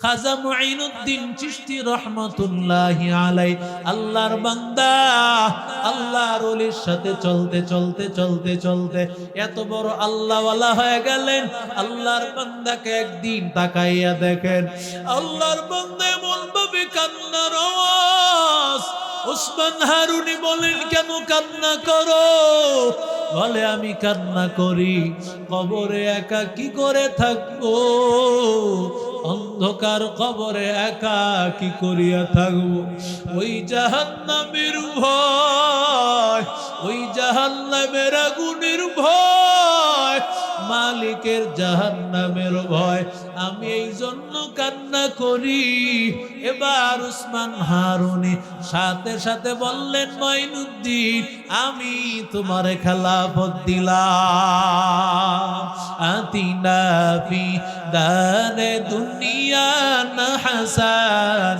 খাজা মুঈনুদ্দিন চিশতি রহমাতুল্লাহি আলাই আল্লাহর বান্দা আল্লাহর ওলির সাথে চলতে চলতে চলতে চলতে এত বড় আল্লাহওয়ালা হয়ে গেলেন। আল্লাহর বান্দাকে একদিন তাকাইয়া দেখেন, আল্লাহর বান্দা এমন ভাবে কান্নার আওয়াজ। ওসমান হারুনি বলেন, কেন কান্না করো? বলে, আমি কান্না করি কবরে একা কি করে থাকবো, অন্ধকার কবরে একা কি করিয়া থাকবো। ওই জাহান্নামের ভয়, ওই জাহান্নামের আগুনের ভয়, মালিকের জাহান্নামের ভয়, আমি এই জন্য কান্না করি। এবার উসমান হারুনি সাথে সাথে বললেন, মুঈনুদ্দিন, আমি তোমারে খেলাফত দিলাম। আতিনা ফি দারে দুনিয়া না হাসান,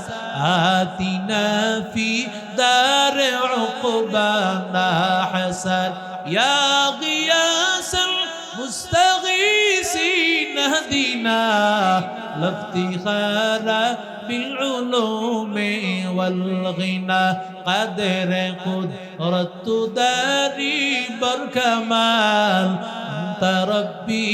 আতিনা ফি দারে উকবা না হাসান, ইয়া গিয়াসাল মুস্তাগীসিন হদিনা লাফতিখারা بالعلوم والغنى قدر قدرت داري بركمال أنت ربي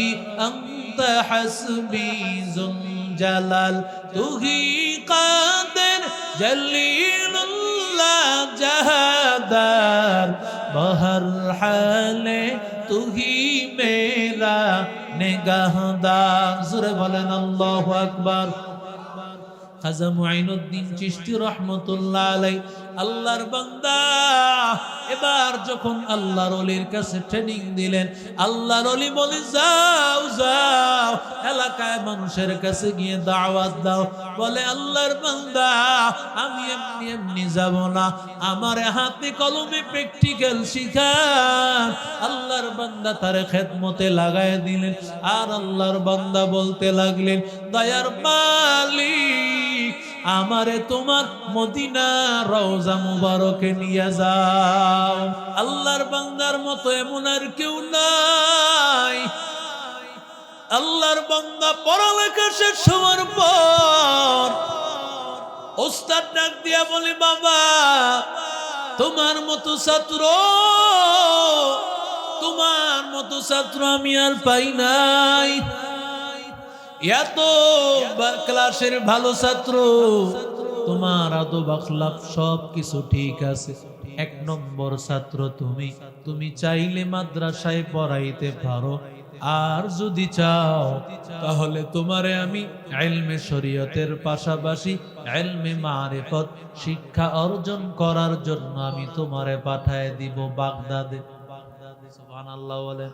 أنت حسبي ذو الجلال تهي قادر جليل الله جهادار بہر حال تهي میرا نگہدار। ज़ोरे बोलें अल्लाहु अकबर। খাজা মুঈনুদ্দিন চিশতি রহমাতুল্লাহ আলাইহি আল্লাহর বান্দা এবার যখন আল্লাহর ওলির কাছে ট্রেনিং দিলেন, আল্লাহর ওলি বলে, যাও যাও এলাকায় মানুষের কাছে গিয়ে দাওয়াত দাও। বলে, আল্লাহর বান্দা, আমি এমনি এমনি যাব না, আমার হাতে কলমে প্র্যাকটিক্যাল শিখান। আল্লাহর বান্দা তারে খেদমতে লাগায় দিলেন। আর আল্লাহর বান্দা বলতে লাগলেন, দয়ার মালিক, আমারে তোমার মদিনা রওজা মুবারকে নিয়ে যাও। আল্লাহর বান্দার মতো এমন আর কেউ নাই। আল্লাহর বান্দা পড়ালেখা শেষ হওয়ার পর ওস্তাদ ডাক দিয়া বলে, বাবা, তোমার মতো ছাত্র, তোমার মতো ছাত্র আমি আর পাই নাই। এত ক্লাসের ভালো ছাত্র, তোমার আদব আখলাক সব কিছু ঠিক আছে, এক নম্বর ছাত্র তুমি। তুমি চাইলে মাদ্রাসায় পড়াইতে পারো, আর যদি চাও তাহলে তোমারে আমি ইলমে শরীয়তের পাশাপাশি ইলমে মারিফত শিক্ষা অর্জন করার জন্য আমি তোমারে পাঠায় দিব বাগদাদে। সুবহানাল্লাহ বলেন।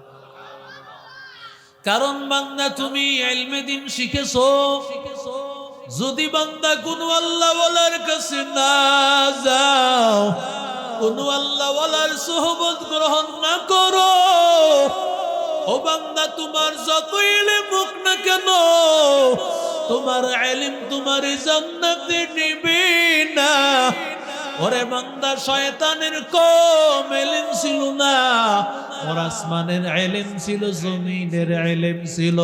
কারণ বান্দা তুমি ইলমে দিন শিখেছো, যদি বান্দা কোন আল্লাহ ওয়ালার কাছে না যাও, কোন আল্লাহ ওয়ালার সোহবত গ্রহণ না করো, ও বান্দা তোমার যত ইলম হোক না কেন, তোমার ইলম তোমার জান্নাতে নিবে না। ওরে বান্দা, শয়তানের কম ইলম ছিল না, ওর আসমানের ইলম ছিল, জমিনের ইলম ছিল,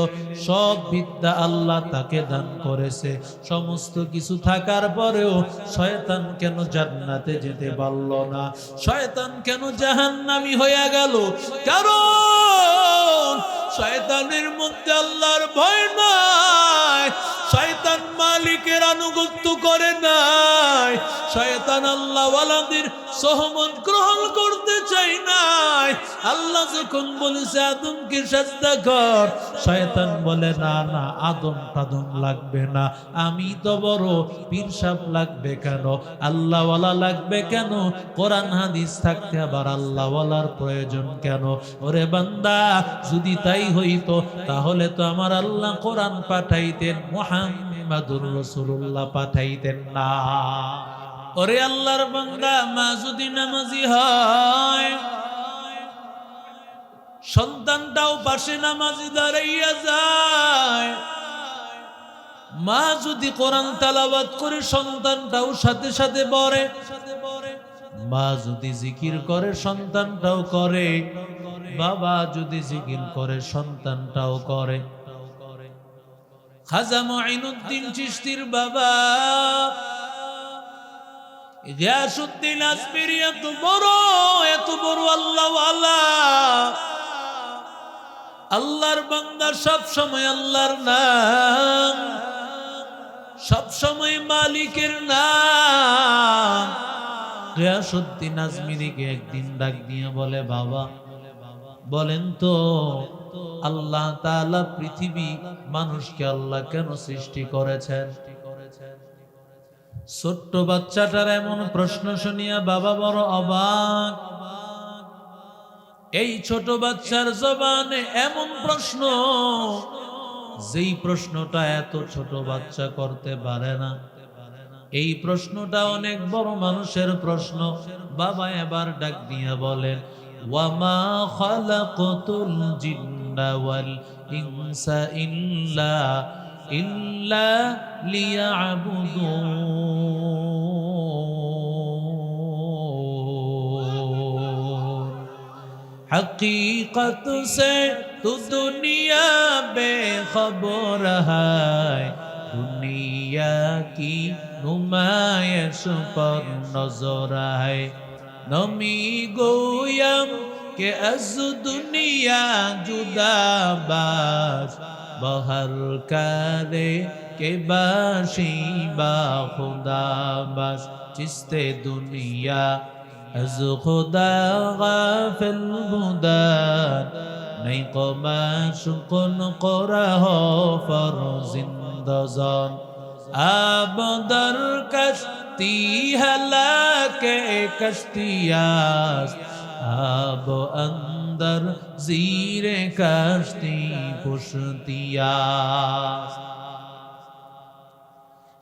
সব বিদ্যা আল্লাহ তাকে দান করেছে। সমস্ত কিছু থাকার পরেও শয়তান কেন জান্নাতে যেতে পারল না? শয়তান কেন জাহান্নামী হয়ে গেল? কারণ শয়তানের মধ্যে আল্লাহর ভয় নাই, শয়তান মালিকের আনুগত্য করে নাই, শয়তান আল্লাহ ওয়ালাদের সহমত গ্রহণ করতে চাই নাই। আল্লাহ যখন বলেছে আদমকে সাজদা কর, শয়তান বলে, না না, আদম টাদম লাগবে না, আমি তো বড়, পীর সাহেব লাগবে কেন, আল্লাহ ওয়ালা লাগবে কেন, কোরআন হাদিস থাকতে আবার আল্লাহ ওয়ালার প্রয়োজন কেন? ওরে বান্দা, যদি তাই হইতো তাহলে তো আমার আল্লাহ কোরআন পাঠাইতেন, মুহাম্মাদুর রাসূলুল্লাহ পাঠাইতেন না। ওরে আল্লাহর বান্দা, মা যদি নামাজি হয়, সন্তানটাও পাশে নামাজি দাঁড়াইয়া যায়। মা যদি কোরআন তেলাওয়াত করে, সন্তানটাও সাথে সাথে পড়ে। মা যদি জিকির করে, সন্তানটাও করে। বাবা যদি জিকির করে, সন্তানটাও করে। খাজা মুঈনুদ্দিন চিশতির বাবা গিয়াসউদ্দিন আজমিরি এত বড় আল্লাহওয়ালা, আল্লাহর বান্দা, সব সময় আল্লাহর নাম, সব সময় মালিকের নাম। গিয়াসউদ্দিন আজমিরিকে একদিন ডাক দিয়ে বলে, বাবা বলেন তো আল্লাহ তাআলা পৃথিবী মানুষকে আল্লাহ কেন সৃষ্টি করেছেন? ছোট্ট বাচ্চাটার এমন প্রশ্ন শুনিয়া বাবা বড় অবাক। এই ছোট বাচ্চার জবানে এমন প্রশ্ন, যেই প্রশ্নটা এত ছোট বাচ্চা করতে পারে না। এই প্রশ্নটা অনেক বড় মানুষের প্রশ্ন। বাবা এবার ডাক দিয়ে বলেন, ওয়ামা খালাকতুল জিন্না ওয়াল ইনসা ইল্লা লিয়াবুদুন। हकीकत से तू दुनिया बेखबर है, दुनिया की नुमाइश पर नजर है। नमी गोयम के अज दुनिया जुदा बाज, बहर करे के बाशी बा खुदा बस। चिस्ते दुनिया از خدا غافل بودن، نی قماش کن قره فر زندزان. آب در کشتی هلاک کشتی است، آب اندر زیر کشتی پشتی است.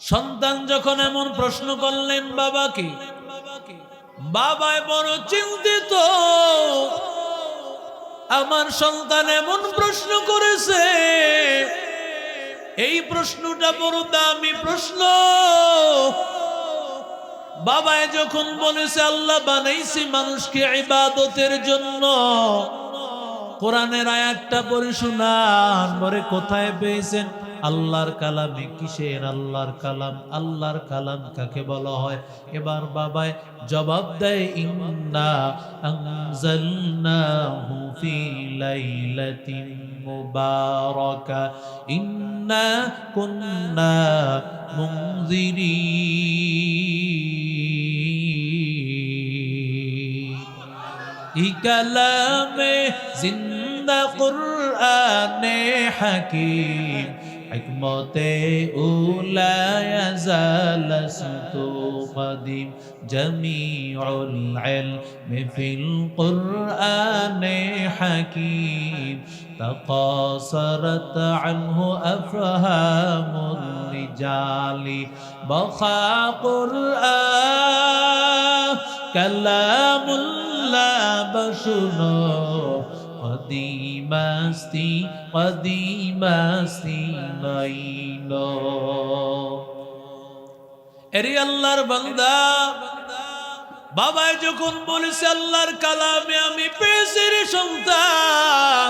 সন্তান যখন এমন প্রশ্ন করলেন বাবাকে, বাবাই বড় চিন্তিত। আমার সন্তান এমন প্রশ্ন করেছে, এই প্রশ্নটা বড় দামি প্রশ্ন। বাবাই যখন বলেছে আল্লাহ বানাইছি মানুষকে ইবাদতের জন্য, কোরআনের আয়াতটা পড়ে শোনান। বলে কোথায় পেয়েছেন? আল্লাহর কালামে। কিসের আল্লাহর কালাম? আল্লাহর কালাম কাকে বলা হয়? এবার বাবাই জবাব দেয়, ইন্না আনজালনাহু ফি লাইলাতিন মুবারাকা ইন্না কুন্না মুনজিরিন। ই কালামে জিন্দা কুরআনে হাকিম, হিকমতে উলা ইয়াজাল সুতু কদিম। জামিউল ইলমি ফিল কুরআনে হাকিম, তাকাসারাত আনহু আফহামুর রিজালি। বখা কুরআন কালামুল্লাহ বশুনো, কদিমাস্তি কদিমাস্তি মাইনো। এরে আল্লাহর বান্দা, বাবাই যখন বলেছে আল্লাহর কালামে আমি পেয়েছি রে সন্তান,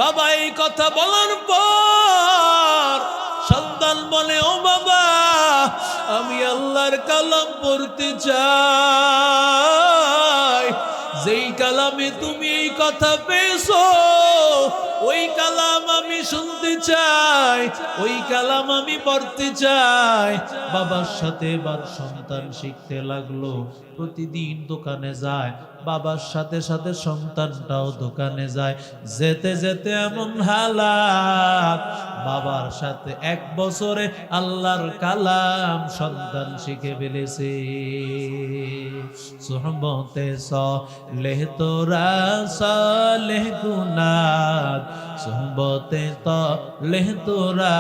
বাবা এই কথা বলার পর সন্তান বলে, ও বাবা আমি আল্লাহর কালাম পড়তে চাই। যেই কালামে তুমি এই কথা পেয়েছো, ওই কালাম আমি শুনতে চাই, ওই কালাম আমি পড়তে চাই। বাবার সাথে এবার সন্তান শিখতে লাগলো। প্রতিদিন দোকানে যায়, বাবার সাথে সাথে সন্তানটাও দোকানে যায়। যেতে যেতে এমন হালাত, বাবার সাথে 1 বছরে আল্লাহর কালাম সন্তান শিখে ফেলেছে। সুহবতে সালেহ তোরা সালেহ গুনাহ, সুহবতে তালেহ তোরা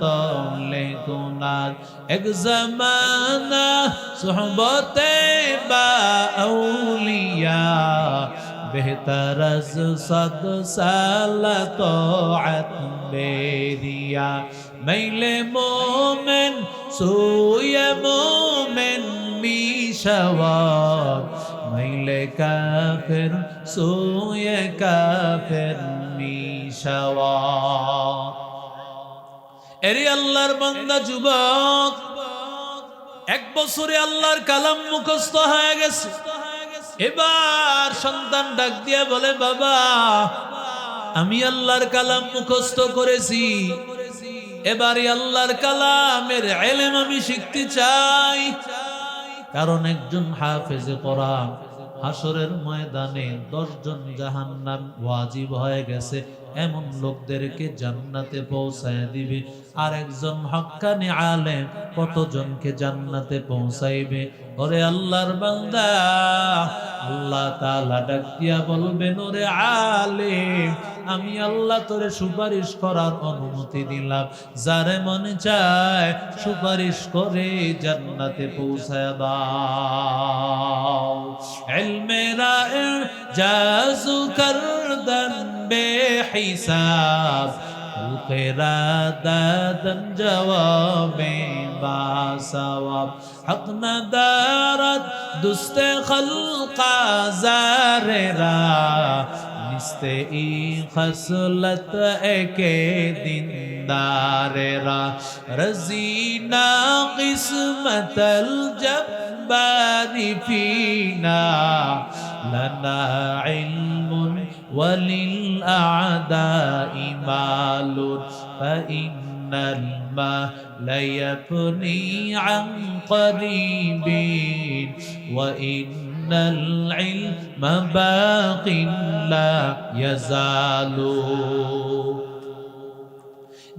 তালেহ গুনাহ। এক জামানা সুহবতে বা আউলিয়া, বেহতর আজ 100 সাল তাআত মেরিয়া। মাইলে মোমেন সুয়ে মোমেন মিশাওয়ার, মাইলে কাফের সুয়ে কাফের মিশাওয়ার। এরে আল্লাহর বান্দা যুবক, 1 বছরে আল্লাহর কালাম মুখস্থ হয়ে গেছে। এবার সন্তান ডাক দিয়ে বলে, বাবা আমি আল্লাহর কালাম মুখস্থ করেছি, এবারে আল্লাহর কালামের ইলম আমি শিখতে চাই। কারণ একজন হাফেজে কোরআন হাসরের ময়দানে 10 জন জাহান্নাম ওয়াজিব হয়ে গেছে এমন লোকদেরকে জান্নাতে পৌঁছায় দিবে। আর একজন হক্কানি আলেম কতজনকে জান্নাতে পৌঁছাইবে? ওরে আল্লাহর বান্দা, আল্লাহ তাআলা ডাক দিয়া বলবেন, ওরে আলেম আমি আল্লাহ তোরে সুপারিশ করার অনুমতি দিলাম, যারে মনে চায় সুপারিশ করে জান্নাতে পৌঁছায় দাও। ইলমেরা জাজু করদন বেহিসাব, খেরা দাদন জওয়াবে বাসওয়াব, হক না দারত দুস্তে খলকা জারেরা, নিস্তে ই খসলত একে দিনদারেরা, রজিনা কিসমতল জব্বারি ফিনা, লনা ইলমুন ওয়ালিল আ'দাই মালুন, ফাইন্নাল মালা ইয়াফনি আন করিবিন, ওয়া ইন্নাল ইলমা বাকিন লা ইয়াজালু।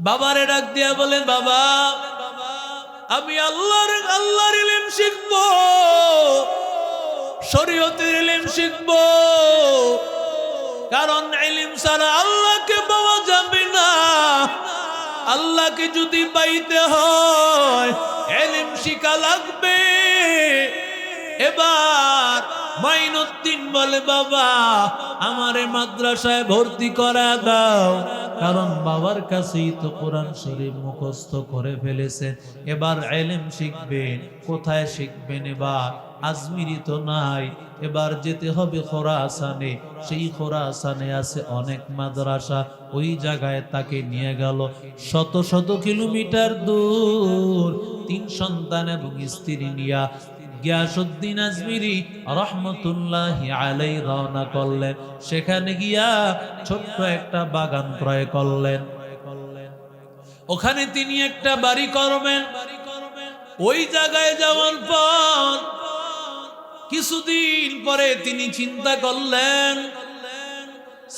বাবারে ডাক দিয়া বলেন, বাবা আমি আল্লাহর ইলম শিখবো, শরীয়তের ইলম শিখবো। কারণ ইলম ছাড়া আল্লাহকে পাওয়া যাবে না। আল্লাহকে যদি পাইতে হয় ইলম শিখা লাগবে। এবার মাইনুদ্দিন বলে, বাবা আমারে মাদ্রাসায় ভর্তি করা দাও। কারণ বাবার কাছেই তো কোরআন শরীফ মুখস্থ করে ফেলেছেন, এবার ইলম শিখবেন। কোথায় শিখবেন? এবার আজমিরি তো নাই, এবার যেতে হবে খোরাসানে। সেই খোরাসানে আছে অনেক মাদ্রাসা, ওই জায়গায় তাকে নিয়ে গেল। শত শত কিলোমিটার দূর 3 সন্তান এবং স্ত্রী নিয়া গিয়াসউদ্দিন আজমিরি রহমতুল্লাহি আলাইহি রওনা করলেন। সেখানে গিয়া ছোট্ট একটা বাগান ক্রয় করলেন। ওখানে তিনি একটা বাড়ি করবেন। ওই জায়গায় যাওয়ার পর কিছুদিন পরে তিনি চিন্তা করলেন,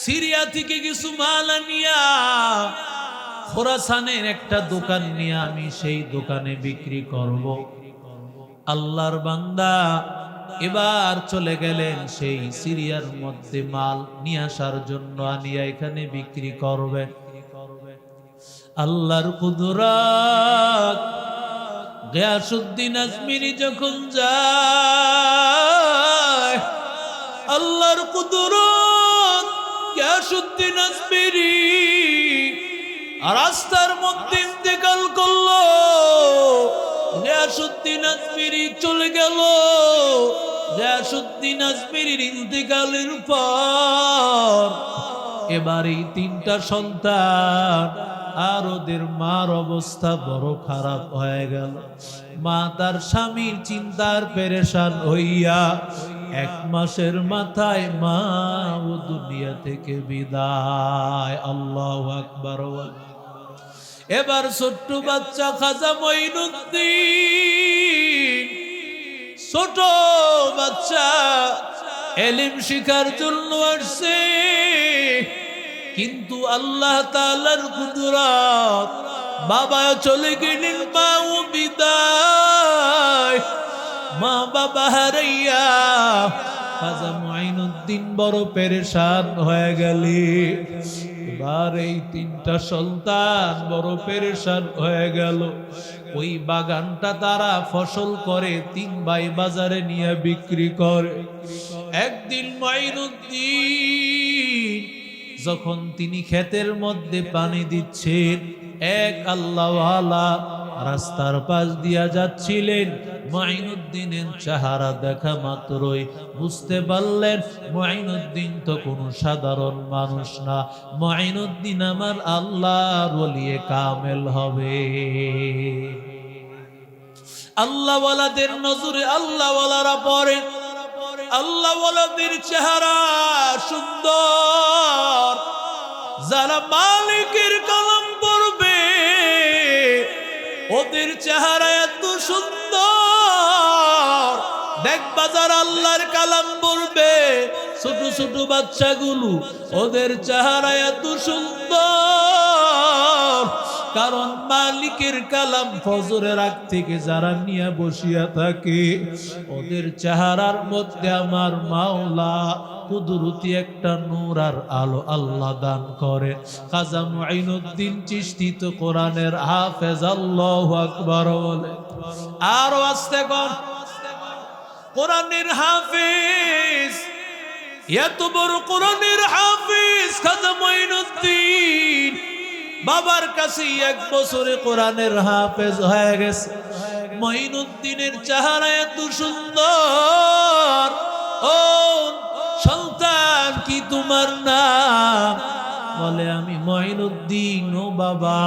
সিরিয়া থেকে কিছু মাল আনিয়া খোরাসানের একটা দোকান নিয়ে আমি সেই দোকানে বিক্রি করব। আল্লাহর বান্দা এবার চলে গেলেন সেই সিরিয়ার মধ্যে মাল নিয়ে আসার জন্য, আনিয়া এখানে বিক্রি করবে। আল্লাহর কুদরত, গিয়াসউদ্দিন আজমিরি যখন যায়, আল্লাহর কুদরত, গিয়াসউদ্দিন আজমিরি রাস্তার মধ্যে ইন্তেকাল করলো। গিয়াসউদ্দিন আজমিরি চলে গেল। গিয়াসউদ্দিন আজমিরির ইন্তেকালের পর এবার এই 3টা সন্তান আর ওদের মার অবস্থা বড় খারাপ হয়ে গেল। মা তার স্বামীর চিন্তার পেরেশান হইয়া 1 মাসের মাথায় মা ও দুনিয়া থেকে বিদায়। আল্লাহু আকবার। এবার ছোট্ট বাচ্চা খাজা মঈনুদ্দিন, ছোট বাচ্চা ইলম শিখার জন্য আসছে, কিন্তু আল্লাহ তাআলার কুদরত, বাবা চলে গেলেন, মা ও বিদায়। মা বাবা হারাইয়া খাজা মঈনুদ্দিন বড় পেরেশান হয়ে গেলেন। এবার এই 3টা সন্তান বড় পেরেশান হয়ে গেল। ওই বাগানটা তারা ফসল করে 3 ভাই বাজারে নিয়ে বিক্রি করে। একদিন মঈনুদ্দিন যখন তিনি ক্ষেতের মধ্যে পানি দিচ্ছেন, এক আল্লাহওয়ালা রাস্তার পাশ দিয়া যাচ্ছিলেন। মুঈনুদ্দিনের চেহারা দেখা মাত্রই বুঝতে পারলেন মুঈনুদ্দিন তো কোনো সাধারণ মানুষ না, মুঈনুদ্দিন আমার আল্লাহর ওলিয়ে কামেল হবে। আল্লাহওয়ালাদের নজরে আল্লাহওয়ালারা পড়ে, আল্লাহওয়ালাদের চেহারা সুন্দর। যারা মালিকের কালাম পড়বে ওদের চেহারা এত সুন্দর। দেখবা যারা আল্লাহর কালাম পড়বে ছোট ছোট বাচ্চাগুলো, ওদের চেহারা এত সুন্দর। কারণ মালিকের কালাম ফজরের আগ থেকে যারা নিয়ে বসিয়া থাকে ওদের চেহারার মধ্যে আমার মাওলা কুদরতি একটা নূর আর আলো আল্লাহ দান করে। খাজা মুঈনুদ্দিন চিশতি তো কোরআনের হাফেজ। আল্লাহু আকবার বলে আরো আস্তে কর। কোরআনের হাফেজ, এত বড় কোরআনের হাফেজ খাজা মুঈনুদ্দিন বাবার কাছে 1 বছরে কোরআনের হাফেজ হয়ে গেছে। মুঈনুদ্দিনের চেহারা এত সুন্দর। ও সন্তান, কি তোমার নাম? বলে আমি মুঈনুদ্দিন। ও বাবা,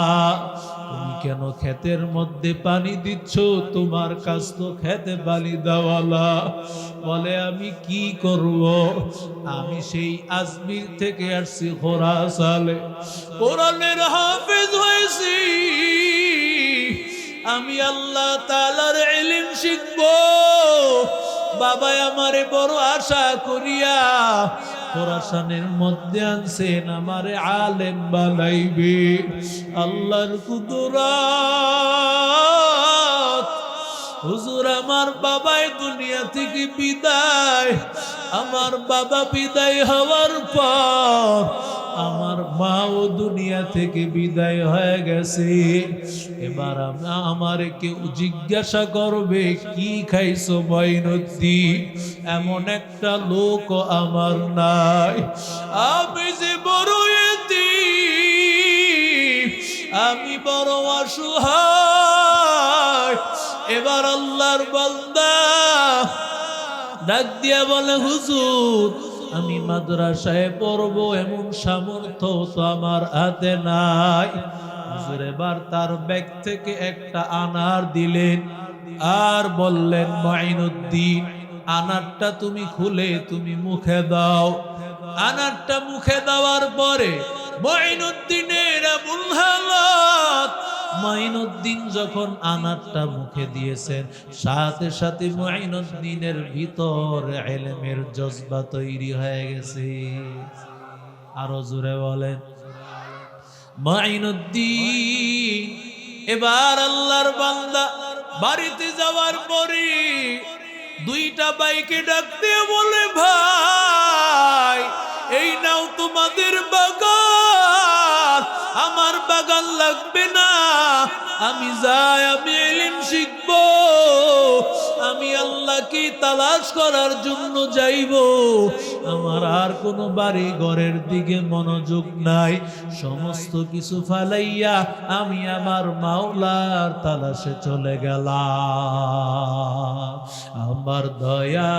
তুমি কেন ক্ষেতের মধ্যে পানি দিচ্ছ? তোমার কাজ তো খেতে পানি দেওয়ালা। বলে আমি কি করব, আমি সেই আজমির থেকে আসছি খোরাসানে, কোরআনের হাফেজ হয়েছি। আমি আল্লাহ তাআলার ইলম শিখবো। বাবা আমারে বড় আশা করিয়া খোরাসানের মধ্যে আনছেন, আমারে আলেম বানাইবে। আল্লাহর কুদরত। হুজুর আমার বাবাই দুনিয়া থেকে বিদায়। আমার বাবা বিদায় হওয়ার পর আমার মাও দুনিয়া থেকে বিদায় হয়ে গেছে। এবার আমার কেউ জিজ্ঞাসা করবে কি খাইছো মুঈনুদ্দিন? এমন একটা লোক আমার নাই। আমি যে বড় এতিম, আমি বড় অসহায়। এবার আল্লাহর বান্দা ডাক দিয়া বলে হুজুর আমি মাদ্রাসায় পড়বো এমন সামর্থ্য তো আমার হাতে নাই। হুজুর এবার তার ব্যাগ থেকে একটা আনার দিলেন আর বললেন মুঈনুদ্দিন আনারটা তুমি খুলে তুমি মুখে দাও। আনারটা মুখে দেওয়ার পরে মুঈনুদ্দিনের এমন হালত, মুঈনুদ্দিন যখন আনারটা মুখে দিয়েছেন সাথে সাথে মুঈনুদ্দিনের ভিতর ইলমের জজবা তৈরি হয়ে গেছে। আরো জোরে বলেন মুঈনুদ্দিন। এবার আল্লাহর বান্দা বাড়িতে যাওয়ার পরে 2টা বাইকে ডাক দিয়ে বলে ভাই এই নাও তোমাদের বাগান, আমার বাগান লাগবে না। আমি যাই, আমি ইলম শিখবো, আমি আল্লাহকে তালাশ করার জন্য যাইব। আমার আর কোনো বাড়ি ঘরের দিকে মনোযোগ নাই। সমস্ত কিছু ফালাইয়া আমি আমার মাওলার তালাশে চলে গেলাম। আমার দয়া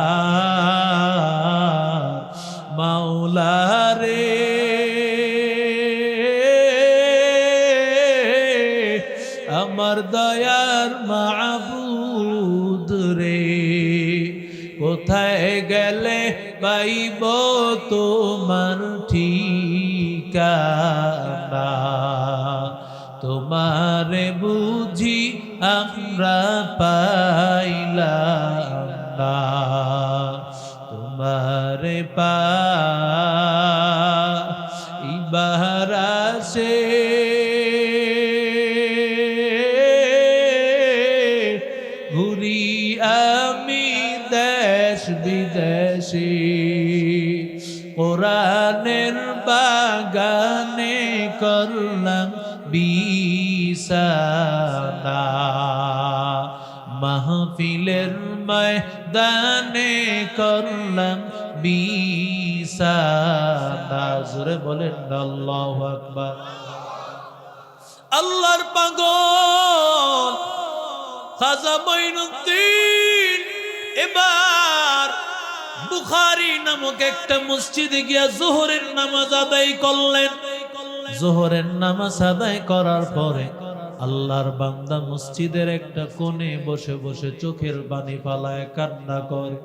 মাওলা রে, আমার দয়ার মাবুদ রে, কোথায় গেলে পাইব তোমার ঠিকানা? তোমারে বুঝি আমরা পাইলাম না, তোমারে পাইবার আশে ঘুরি আমি দেশ বিদেশে। কোরআনের বাগানে করলাম বিছানা, মাহফিলের ময়দানে করলাম বিছানা। জোরে বলেন আল্লাহু আকবার। আল্লাহর পাগল খাজা মঈনুদ্দিন এবার বুখারী নামক একটা মসজিদে গিয়া যোহরের নামাজ আদায় করলেন। যোহরের নামাজ আদায় করার পরে আল্লাহর বান্দা মসজিদের একটা কোণে বসে বসে চোখের পানি ফালায় কান্না করে।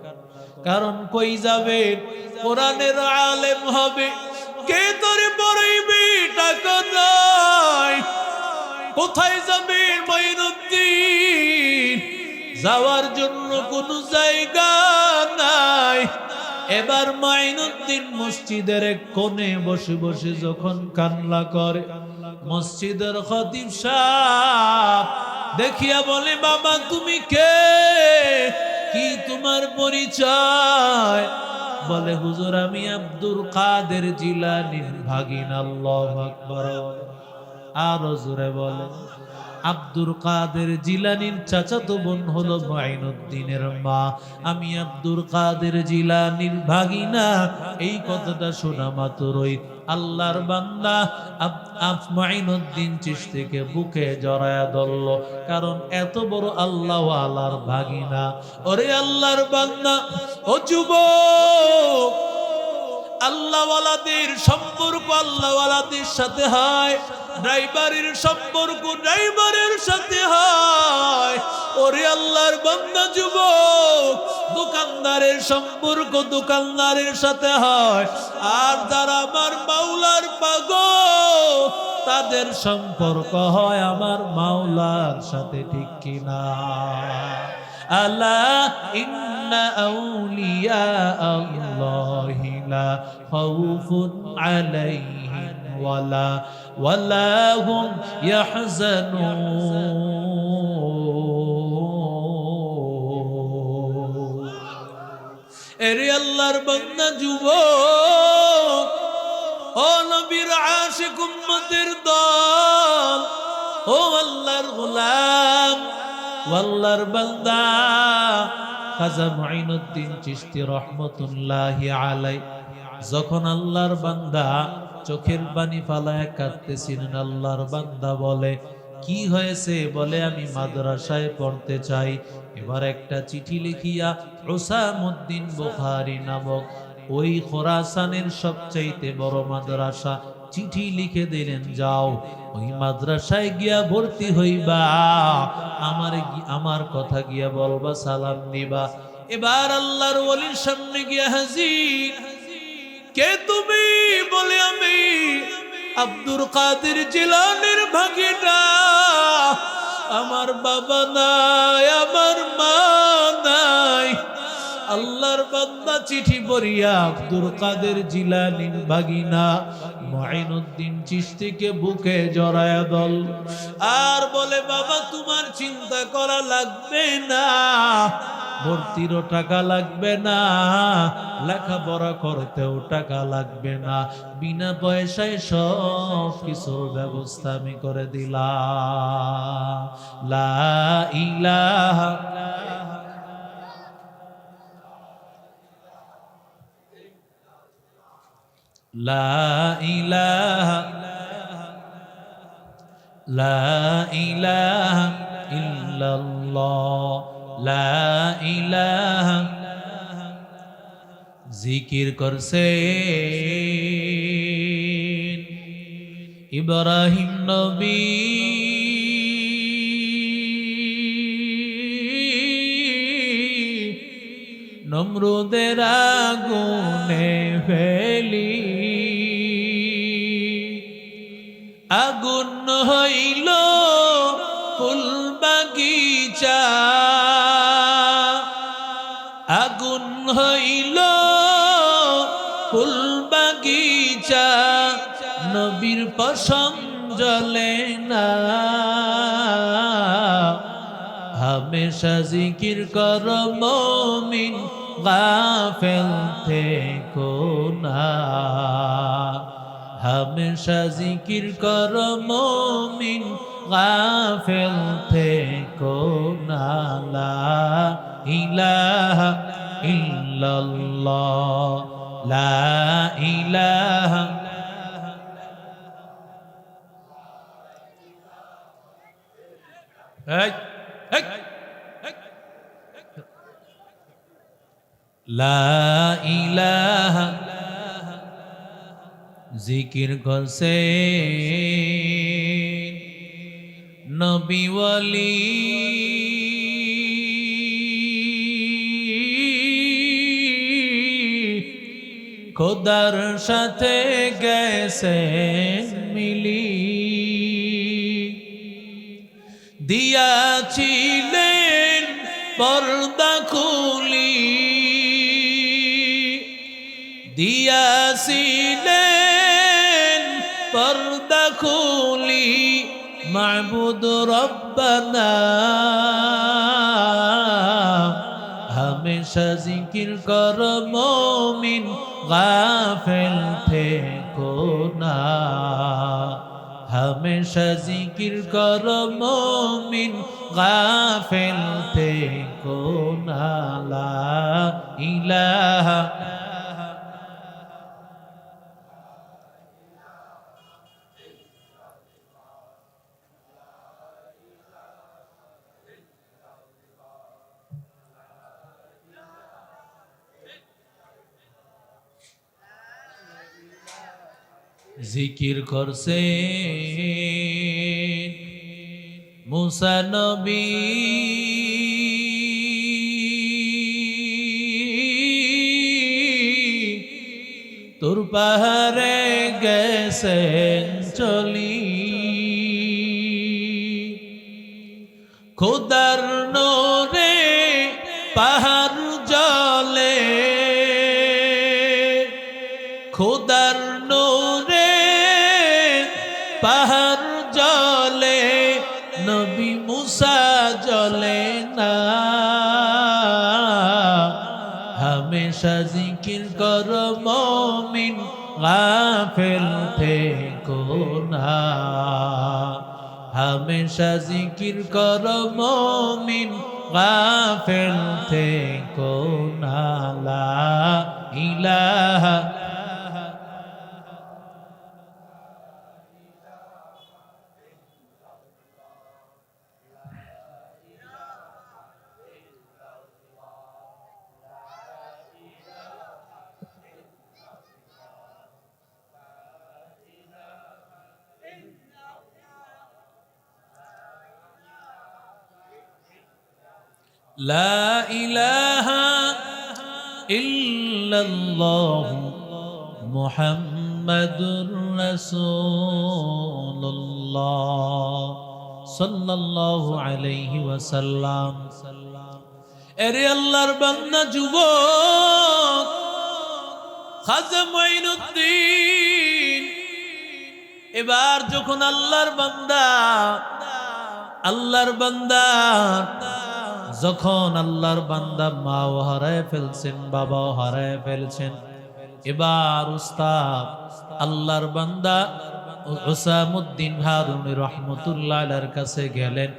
কারণ কই যাবে, কোরআনের আলেম হবে, কে তোরে পড়াইবে, টাকা নাই, কোথায় যাবে মঈনুদ্দিন, যাওয়ার জন্য কোনো জায়গা নাই। এবার মঈনুদ্দিন মসজিদের এক কোণে বসে বসে যখন কান্না করে, মসজিদের খতিব সাহেব দেখিয়া বলে, বাবা তুমি কে, কি তোমার পরিচয়? বলে, হুজুর আমি আব্দুল কাদের জিলানীর ভাগিনা। আল্লাহু আকবার। আর জোরে বলে, আব্দুল কাদের জিলানীর চাচাতো বোন হলো মঈনুদ্দিনের মা। আমি আব্দুল কাদের জিলানীর ভাগিনা। এই কথাটা শোনা মাত্রই আল্লাহর বান্দা মঈনুদ্দিন চিশতিকে বুকে জড়ায়া ধরল। কারণ এত বড় আল্লাহ ওয়ালার ভাগিনা। ওরে আল্লাহর বান্দা, ও যুবক, আল্লাহওয়ালাদের সম্পর্ক আল্লাহওয়ালাদের সাথে হয়, ড্রাইভারের সম্পর্ক ড্রাইভারের সাথে হয়। ওরে আল্লাহর বান্দা যুবক, দোকানদারের সম্পর্ক দোকানদারের সাথে হয়। আর যারা আমার মাওলার পাগল, তাদের সম্পর্ক হয় আমার মাওলার সাথে, ঠিক কিনা? আলা ইন্না আউলিয়া আল্লাহি লা খাউফুন আলাইহিম ওয়ালা হুম ইয়াহজানুন। এরে আল্লাহর বান্দা যুবক, ও নবীর আশিক উম্মতের দল, ও আল্লাহর গোলাম, আল্লাহর বান্দা খাজা মঈনুদ্দিন চিশতি রহমতুল্লাহি আলাই যখন আল্লাহর বান্দা চোখের পানি ফালায় কাঁদতেছিলেন, আল্লাহর বান্দা বলে, কি হয়েছে? বলে, আমি মাদ্রাসায় পড়তে চাই। এবার একটা চিঠি লিখিয়া উসামউদ্দিন বুখারী নামক ওই খোরাসানের সবচাইতে বড় মাদ্রাসা চিঠি লিখে দিলেন, যাও ওই মাদ্রাসায় গিয়া ভর্তি হইবা, আমার কথা গিয়া বলবা, সালাম দিবা। এবার আল্লাহর ওলির সামনে গিয়া হাজির। কে তুমি? বলে, আমি আব্দুল কাদের জিলানীর ভাগিনা। আমার বাবা নাই, আমার মা নাই। আল্লাহর বান্দা চিঠি পড়িয়া আব্দুল কাদের জিলানীর ভাগিনা মঈনুদ্দিন চিশতিকে বুকে জড়ায়া দল আর বলে, বাবা তোমার চিন্তা করা লাগবে না, ভর্তিরও টাকা লাগবে না, লেখাপড়া করতেও টাকা লাগবে না, বিনা পয়সায় সব কিছুর ব্যবস্থা আমি করে দিলাম। লা ইলাহা লা ইলাহা লা ইলাহা ইল্লাল্লাহ লা ইলাহা। জিকির করছে ইব্রাহিম নবী, নমরুদের আগুনে ফেলি, আগুন হইল ফুল বাগিচা, আগুন হইল ফুল বাগিচা, নবীর পশম জ্বলে না। হামেশা জিকির কর মুমিন, গাফেল থেকো না। হামেশা জিকির কর মুমিন, গাফেল থেকো না। লা ইলাহা ইল্লাল্লাহ লা ইলাহা। লা ইলাহা জিকির করছে নবী ওয়ালি খোদার সাথে গেছে মিলি দিয়াছিলেন পর্দা খুলি দিয়াছিলেন পর্দা খুলি মাবুদ রব্বানা हमेशा जिक्र कर मोमिन गाफिल থেকো না हमेशा जिक्र कर मोमिन गाफिल থেকো না লা इलाहा জিকির করছে মুসা নবী তোর পাহাড়ে গেছেন চলি খোদার নোরে পাহাড় জলে খোদার নোরে পাহাড় জলে নবী মুসা জলে না हमेशा जिक्र करो मोमिन गाफिल থেকো না हमेशा जिक्र करो मोमिन गाफिल থেকো না লা इलाहा لا إله إلا الله محمد رسول الله صلى الله عليه وسلم এরে আল্লাহর বান্দা যুবক খাজা মুঈনুদ্দিন এবার যখন আল্লাহর বান্দা যখন আল্লাহর বান্দা মাও হারায় ফেলছেন বাবাও হারায় ফেলছেন এবার উস্তাদ আল্লাহর বান্দা উসামউদ্দিন হারুনী রহমতুল্লাহ আলাইহির কাছে গেলেন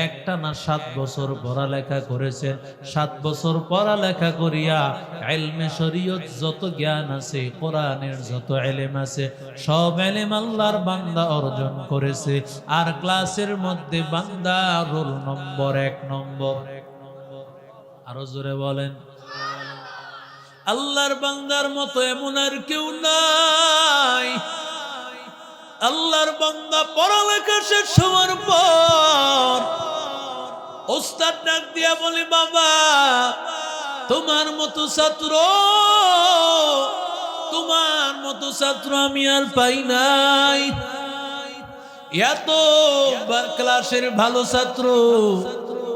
একটানা 7 বছর পড়ালেখা করেছেন 7 বছর পড়ালেখা করিয়া ইলমে শরীয়ত যত জ্ঞান আছে কোরআনের যত ইলম আছে সব ইলম আল্লাহর বান্দা অর্জন করেছে আর ক্লাসের মধ্যে বান্দা রোল নম্বর 1 নম্বর আরো জোরে বলেন আল্লাহর বান্দার মতো এমন আর কেউ নাই আল্লাহর বান্দা পড়ালেখা শেষ হওয়ার পর ওস্তাদ ডাক দিয়া বলে বাবা তোমার মতো ছাত্র আমি আর পাই নাই এত ক্লাসের ভালো ছাত্র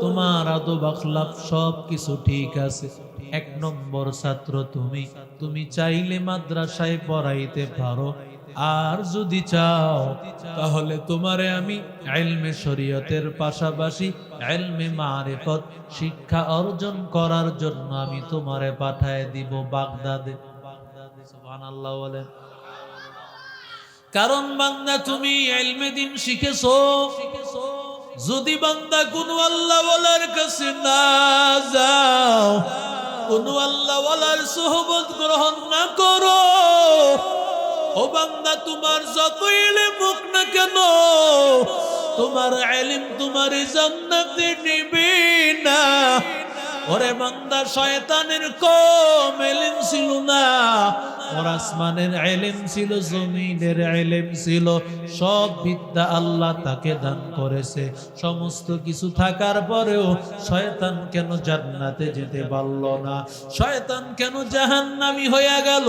তোমার আদব আখলাক সব কিছু ঠিক আছে 1 নম্বর ছাত্র তুমি চাইলে মাদ্রাসায় পড়াইতে পারো আর যদি চাও তাহলে তোমারে আমি ইলমে শরীয়তের পাশাপাশি ইলমে মারিফত শিক্ষা অর্জন করার জন্য আমি তোমারে পাঠায় দিব বাগদাদে সুবহানাল্লাহ বলেন কারণ বান্দা তুমি ইলমে দ্বীন শিখেছো যদি বান্দা কোন আল্লাহ ওয়ালার কাছে না যাও কোন আল্লাহ ওয়ালার সুহবত গ্রহণ না করো ও বান্দা তোমার যত ইলম হোক না কেন তোমার ইলম তোমার জান্নাতে নেবে না ওরে বান্দা শয়তানের কম ইলম ছিল না, ওর আসমানের ইলম ছিল, জমিনের ইলম ছিল, সব বিদ্যা আল্লাহ তাকে দান করেছে। সমস্ত কিছু থাকার পরেও শয়তান কেন জান্নাতে যেতে পারল না? শয়তান কেন জাহান্নামী হয়ে গেল?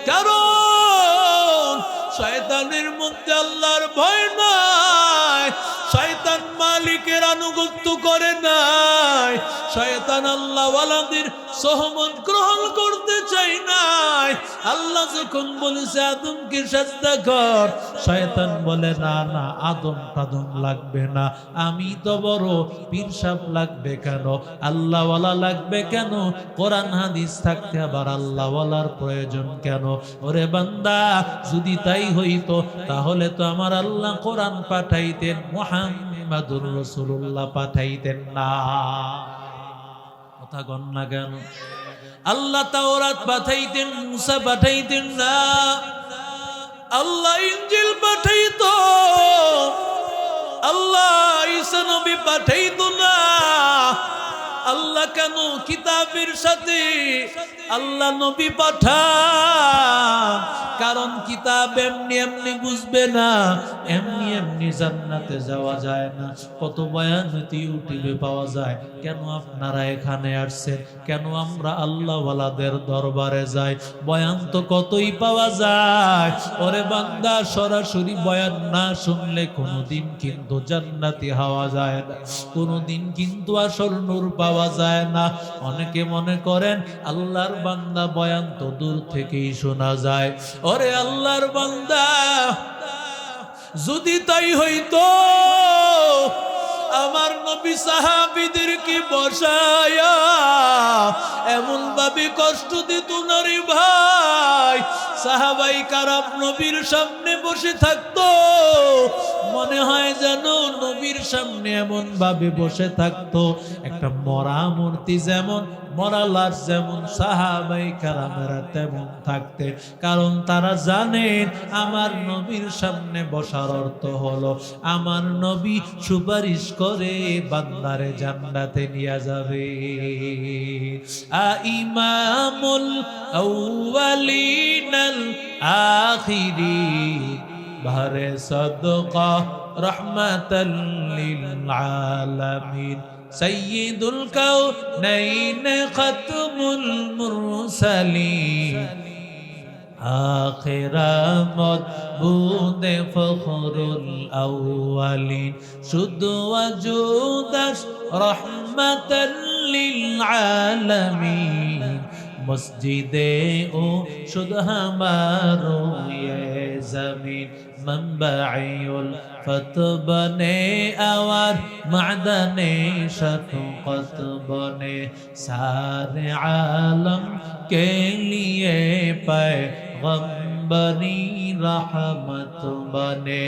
কারণ শয়তানের মধ্যে আল্লাহর ভয় নাই, শয়তান মালিকের আনুগত্য করে নাই, শয়তান আল্লাহ ওয়ালাদের সহমত গ্রহণ করতে চাই নাই। আল্লাহ যখন বলেছে আদমকে সাজদা কর, শয়তান বলে না না, আদম টাদম লাগবে না, আমি তো বড়, পীর সাহেব লাগবে কেন, আল্লাহ ওয়ালা লাগবে কেন, কোরআন হাদিস থাকতে আবার আল্লাহ ওয়ালার প্রয়োজন কেন? ওরে বান্দা, যদি তাই হইতো তাহলে তো আমার আল্লাহ কোরআন পাঠাইতেন, মুহাম্মাদুর রাসূলুল্লাহ পাঠাইতেন না। কথা কন না কেন? আল্লাহ তাওরাত পাঠাইতেন, মুসা পাঠাইতেন না, আল্লাহ ইনজিল পাঠাইতো, আল্লাহ ঈসা নবী পাঠাইতো না। আল্লাহ কেন কিতাবের সাথে আল্লাহ নবী পাঠান? কারণ কিতাব এমনি এমনি বুঝবে না, এমনি এমনি জান্নাতে যাওয়া যায় না। কত বয়ান ইউটিউবে পাওয়া যায়। কেন আপনারা এখানে আসছেন? কেন আমরা আল্লাহ ওয়ালাদের দরবারে যাই? বয়ান তো কতই পাওয়া যায়। ওরে বান্দা, সরাসরি বয়ান না শুনলে কোনোদিন কিন্তু জান্নাতি হওয়া যায় না, কোনোদিন কিন্তু আসল নূর পাওয়া যায় না। অনেকে মনে করেন আল্লাহর বান্দা বয়ান তো দূর থেকেই শোনা যায়। ওরে আল্লাহর বান্দা, যদি তাই হইতো আমার নবী সাহাবীদেরকে বসায়া এমন ভাবে কষ্ট দিত না রে ভাই। সাহাবাই কারাম নবীর সামনে বসে থাকতো, মনে হয় যেন নবীর সামনে এমন ভাবে বসে থাকতো একটা মরা মূর্তি, যেমন মরা লাশ যেমন সাহাবাই কারামেরা তেমন থাকতে। কারণ তারা জানেন আমার নবীর সামনে বসার অর্থ হলো আমার নবী সুপারিশ করে বান্দারে জান্নাতে নিয়ে যাবে। ইমামুল আউয়ালিনাল আখিরিন ভারে সাদকা রাহমাতাল লিল আলামিন সাইয়্যিদুল কাউনাইন খাতমুল মুরসালিন আখিরামত বুদে ফখরুল আউয়ালিন শুধু ওয়াজুদাস রাহমাতাল লিল আলামিন মসজিদে ও শুধু হামারো ये जमीन मंबाइल फतह बने और मादने शफ़क़त बने सारे आलम के लिए पैगम्बरी रहमत बने।